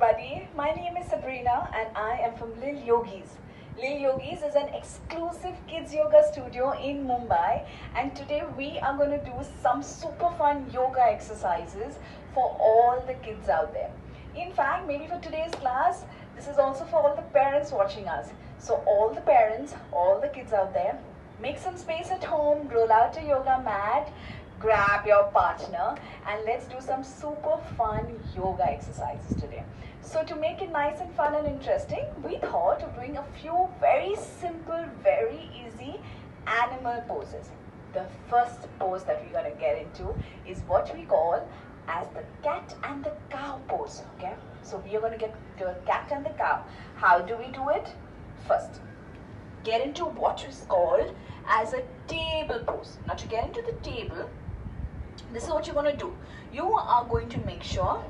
everybody. My name is Sabrina and I am from Lil Yogis. Lil Yogis is an exclusive kids yoga studio in Mumbai, and today we are going to do some super fun yoga exercises for all the kids out there. In fact, maybe for today's class, this is also for all the parents watching us. So all the parents, all the kids out there, make some space at home, roll out a yoga mat, grab your partner, and let's do some super fun yoga exercises today. So to make it nice and fun and interesting, we thought of doing a few very simple, very easy animal poses. The first pose that we're going to get into is what we call as the cat and the cow pose. Okay, so we are going to get to a cat and the cow. How do we do it? First, get into what is called as a table pose. Now to get into the table, this is what you're going to do. You are going to make sure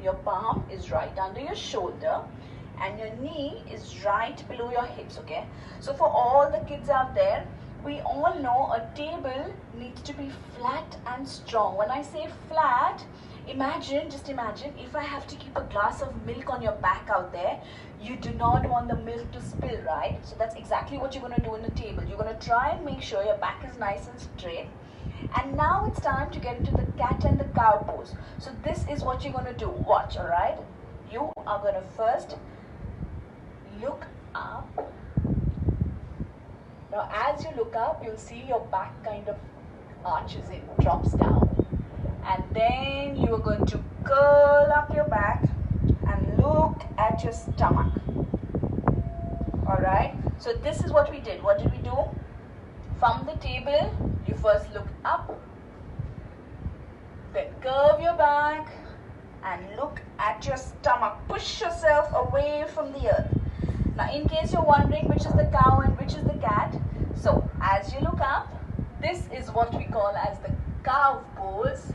your palm is right under your shoulder and your knee is right below your hips, okay? So for all the kids out there, we all know a table needs to be flat and strong. When I say flat, just imagine if I have to keep a glass of milk on your back out there, you do not want the milk to spill, right? So that's exactly what you're going to do in the table. You're going to try and make sure your back is nice and straight. And now it's time to get into the cat and the cow pose. So this is what you're going to do. Watch, alright? You are going to first look up. Now as you look up, you'll see your back kind of arches in, drops down. And then you are going to curl up your back and look at your stomach. Alright? So this is what we did. What did we do? From the table, you first look up, then curve your back and look at your stomach. Push yourself away from the earth. Now in case you're wondering which is the cow and which is the cat, so as you look up, this is what we call as the cow pose.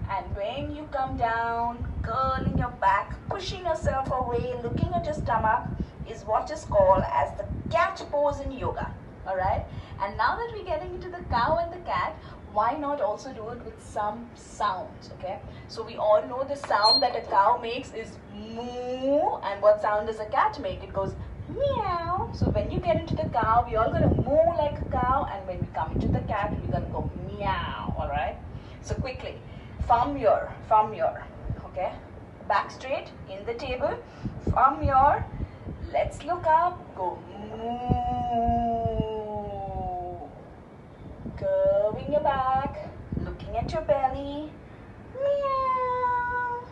And when you come down, curling your back, pushing yourself away, looking at your stomach is what is called as the cat pose in yoga. Alright? And now that we're getting into the cow and the cat, why not also do it with some sounds, okay? So we all know the sound that a cow makes is moo, and what sound does a cat make? It goes meow. So when you get into the cow, we're all going to moo like a cow, and when we come into the cat, we're going to go meow, alright? So quickly, from your, okay? Back straight, in the table, from your, let's look up, go moo. Curving your back, looking at your belly, meow.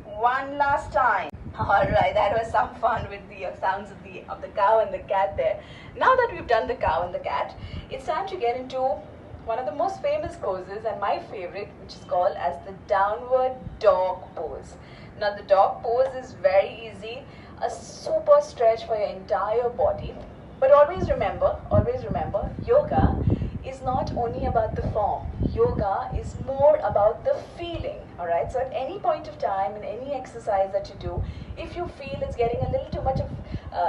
One last time. Alright, that was some fun with the sounds of the cow and the cat there. Now that we've done the cow and the cat, it's time to get into one of the most famous poses and my favorite, which is called as the downward dog pose. Now the dog pose is very easy, a super stretch for your entire body. But always remember, yoga is not only about the form. Yoga is more about the feeling, alright? So at any point of time, in any exercise that you do, if you feel it's getting a little too much of,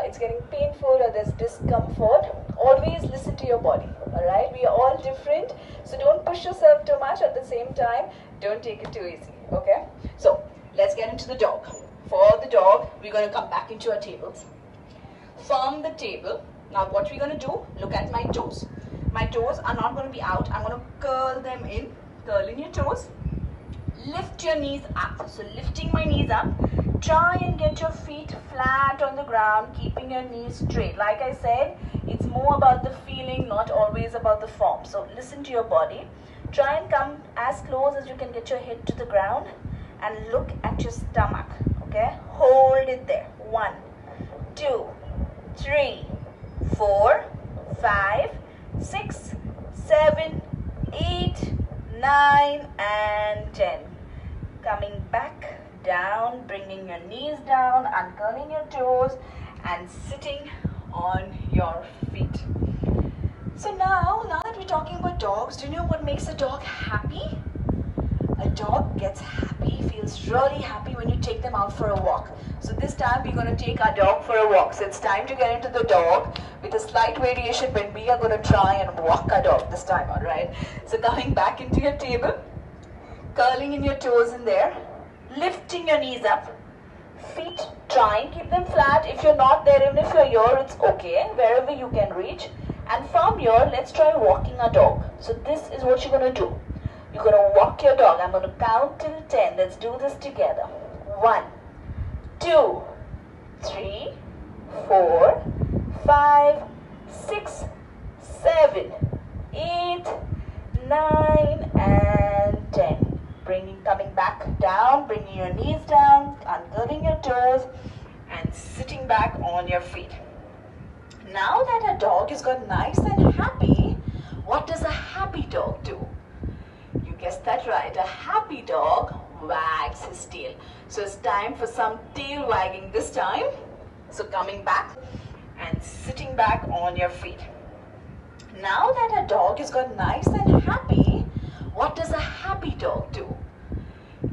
it's getting painful or there's discomfort, always listen to your body, alright? We are all different, so don't push yourself too much. At the same time, don't take it too easy, okay? So let's get into the dog. For the dog, we're going to come back into our tables. From the table, now what we're going to do, look at my toes. My toes are not going to be out. I'm going to curl them in. Curl in your toes. Lift your knees up. So lifting my knees up. Try and get your feet flat on the ground, keeping your knees straight. Like I said, it's more about the feeling, not always about the form. So listen to your body. Try and come as close as you can get your head to the ground and look at your stomach. Okay? Hold it there. 1, 2, 3, 4, 5, 6, 7, 8, 9, and 10. Coming back down, bringing your knees down, uncurling your toes, and sitting on your feet. So now that we're talking about dogs, do you know what makes a dog happy? A dog gets happy, feels really happy when you take them out for a walk. So this time we're going to take our dog for a walk. So it's time to get into the dog with a slight variation when we are going to try and walk our dog this time, alright? So coming back into your table, curling in your toes in there, lifting your knees up, Feet, try and keep them flat. If you're not there, even if you're here, it's okay. Wherever you can reach. And from here, let's try walking our dog. So this is what you're going to do. You're going to walk your dog. I'm going to count till 10. Let's do this together. 1, 2, 3, 4, 5, 6, 7, 8, 9, and 10. Coming back down, bringing your knees down, uncurling your toes, and sitting back on your feet. Now that a dog is got nice and happy, what does a happy dog do? You guessed that right. A happy dog wags his tail. So it's time for some tail wagging this time. So coming back and sitting back on your feet. Now that a dog is got nice and happy, what does a happy dog do?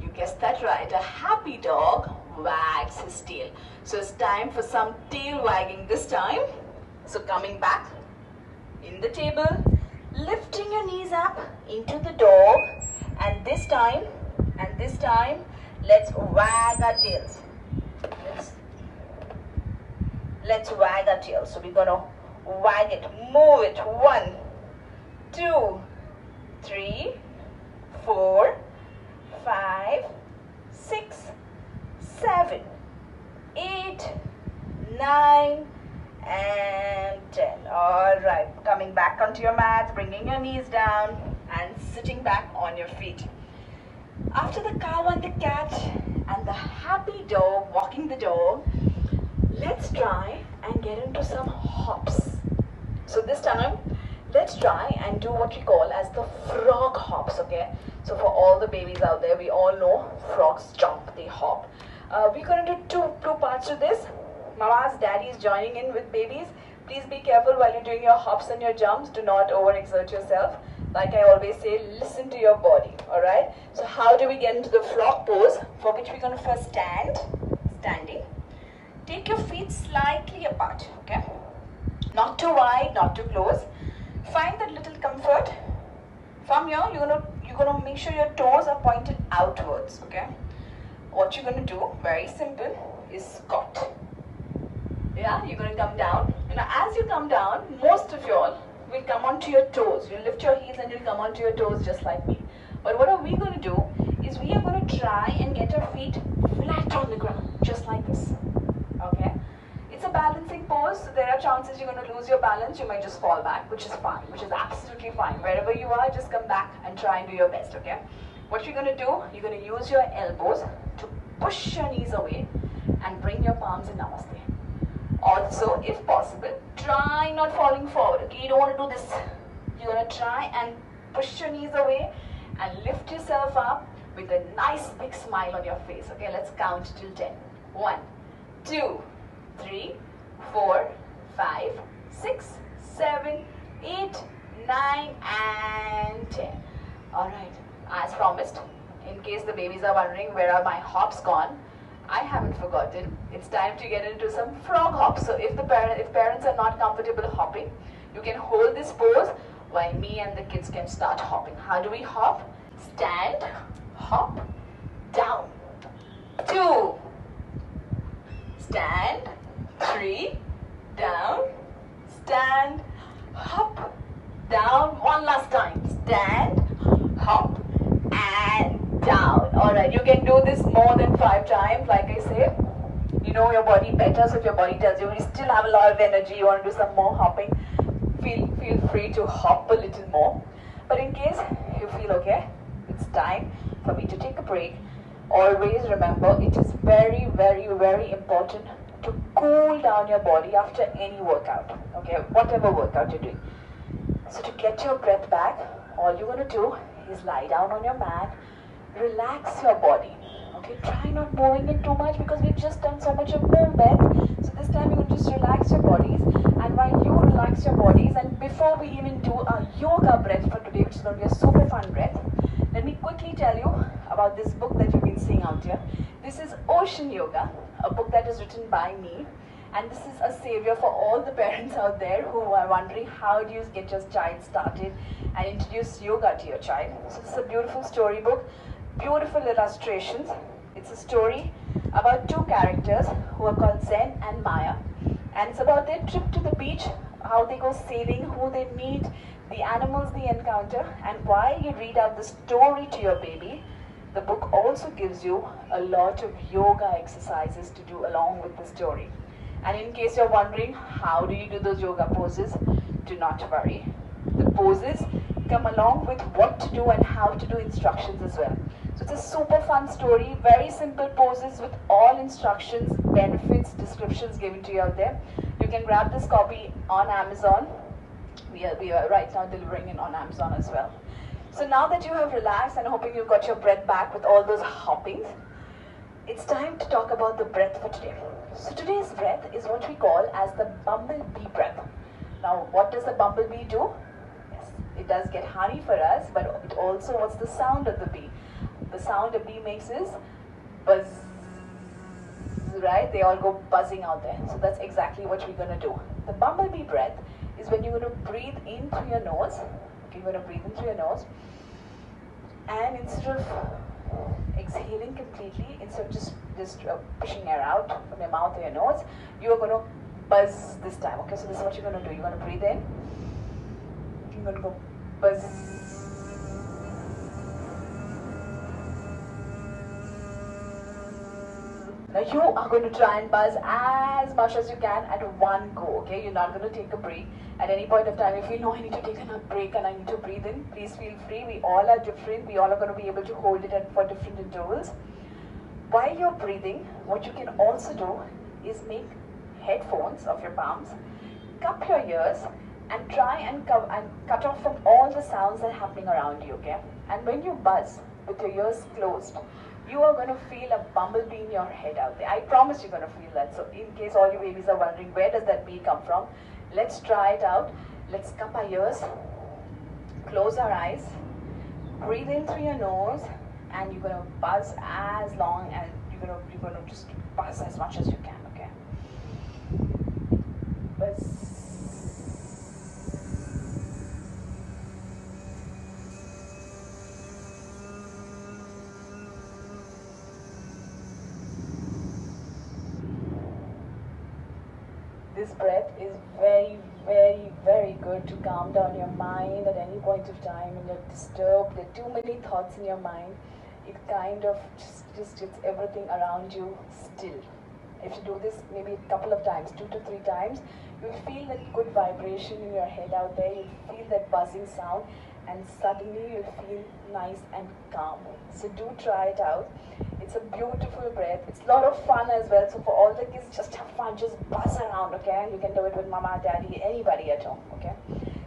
You guessed that right. A happy dog wags his tail. So it's time for some tail wagging this time. So coming back in the table, lifting your knees up into the dog, and this time, let's wag our tails. Let's wag our tails. So we're gonna wag it, move it. 1, 2, 3, 4, 5, 6, 7, 8, 9, and 10. All right, coming back onto your mat, bringing your knees down and sitting back on your feet. After the cow and the cat and the happy dog walking the dog, let's try and get into some hops. So this time, let's try and do what we call as the frog hops, okay? So for all the babies out there, we all know frogs jump, they hop. We're going to do two parts to this. Mama's, daddy's joining in with babies. Please be careful while you're doing your hops and your jumps. Do not overexert yourself. Like I always say, listen to your body, alright? So how do we get into the frog pose? For which we're going to first standing. Take your feet slightly apart, okay? Not too wide, not too close. Find that little comfort. From here, you're gonna make sure your toes are pointed outwards, okay? What you're gonna do, very simple, is squat. Yeah, you're gonna come down. Now, as you come down, most of y'all will come onto your toes. You lift your heels and you'll come onto your toes just like me. But what are we gonna do is we are gonna try and get our feet flat on the ground, just like this. Okay? It's a balancing pose, so there are chances you're going to lose your balance. You might just fall back, which is fine, which is absolutely fine. Wherever you are, just come back and try and do your best, okay? What you're going to do, you're going to use your elbows to push your knees away and bring your palms in Namaste. Also, if possible, try not falling forward, okay? You don't want to do this. You're going to try and push your knees away and lift yourself up with a nice big smile on your face, okay? Let's count till 10. 1, 2, 3, 4, 5, 6, 7, 8, 9, and 10. Alright, as promised, in case the babies are wondering where are my hops gone, I haven't forgotten. It's time to get into some frog hops. So if parents are not comfortable hopping, you can hold this pose while me and the kids can start hopping. How do we hop? Stand, hop, down. 2, stand, 3, down, stand, hop, down. One last time. Stand, hop, and down. Alright, you can do this more than 5 times. Like I say, you know your body better. So if your body tells you still have a lot of energy, you want to do some more hopping, feel free to hop a little more. But in case you feel okay, it's time for me to take a break. Always remember, it is very, very, very important to cool down your body after any workout, okay, whatever workout you're doing. So to get your breath back, all you're going to do is lie down on your mat, relax your body, okay, try not moving it too much because we've just done so much of movement. So this time you're going to just relax your bodies, and while you relax your bodies, and before we even do our yoga breath for today, which is going to be a super fun breath, let me quickly tell you about this book that you've been seeing out here. This is Ocean Yoga, a book that is written by me, and this is a savior for all the parents out there who are wondering how do you get your child started and introduce yoga to your child. So this is a beautiful storybook, beautiful illustrations. It's a story about two characters who are called Zen and Maya. And it's about their trip to the beach, how they go sailing, who they meet, the animals they encounter, and while you read out the story to your baby, the book also gives you a lot of yoga exercises to do along with the story. And in case you're wondering, how do you do those yoga poses? Do not worry. The poses come along with what to do and how to do instructions as well. So it's a super fun story, very simple poses with all instructions, benefits, descriptions given to you out there. You can grab this copy on Amazon. We are right now delivering it on Amazon as well. So now that you have relaxed and hoping you got your breath back with all those hoppings, it's time to talk about the breath for today. So today's breath is what we call as the bumblebee breath. Now what does the bumblebee do? Yes, it does get honey for us, but it also, what's the sound of the bee? The sound a bee makes is buzz, right? They all go buzzing out there. So that's exactly what we're going to do. The bumblebee breath is when you're going to breathe in through your nose. Okay, you're going to breathe in through your nose. And instead of exhaling completely, instead of just pushing air out from your mouth or your nose, you are going to buzz this time. Okay, so this is what you're going to do. You're going to breathe in. You're going to go buzz. Now you are going to try and buzz as much as you can at one go, okay? You're not going to take a break. At any point of time, if you know I need to take a break and I need to breathe in, please feel free. We all are different. We all are going to be able to hold it for different intervals. While you're breathing, what you can also do is make headphones of your palms, cup your ears, and try and cut off from all the sounds that are happening around you, okay? And when you buzz with your ears closed, you are going to feel a bumblebee in your head out there. I promise you're going to feel that. So in case all you babies are wondering, where does that bee come from? Let's try it out. Let's cup our ears, close our eyes, breathe in through your nose, and you're going to buzz as long as you're going to just buzz as much as you can, okay? Buzz. This breath is very, very, very good to calm down your mind at any point of time when you're disturbed. There are too many thoughts in your mind. It kind of just gets everything around you still. If you do this maybe a couple of times, 2 to 3 times, you'll feel that good vibration in your head out there. You'll feel that buzzing sound, and suddenly you'll feel nice and calm. So do try it out. It's a beautiful breath. It's a lot of fun as well. So for all the kids, just have fun, just buzz around, okay? And you can do it with mama, daddy, anybody at home, okay?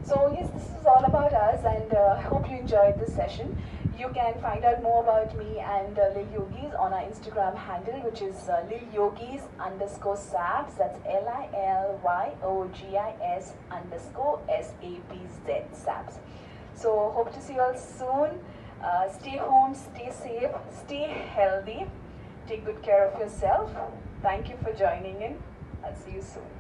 So yes, this is all about us, and I hope you enjoyed this session. You can find out more about me and Lil Yogis on our Instagram handle, which is LilYogis_Sabs. That's LILYOGIS_SABZ Sabs. So hope to see you all soon. Stay home, stay safe, stay healthy. Take good care of yourself. Thank you for joining in. I'll see you soon.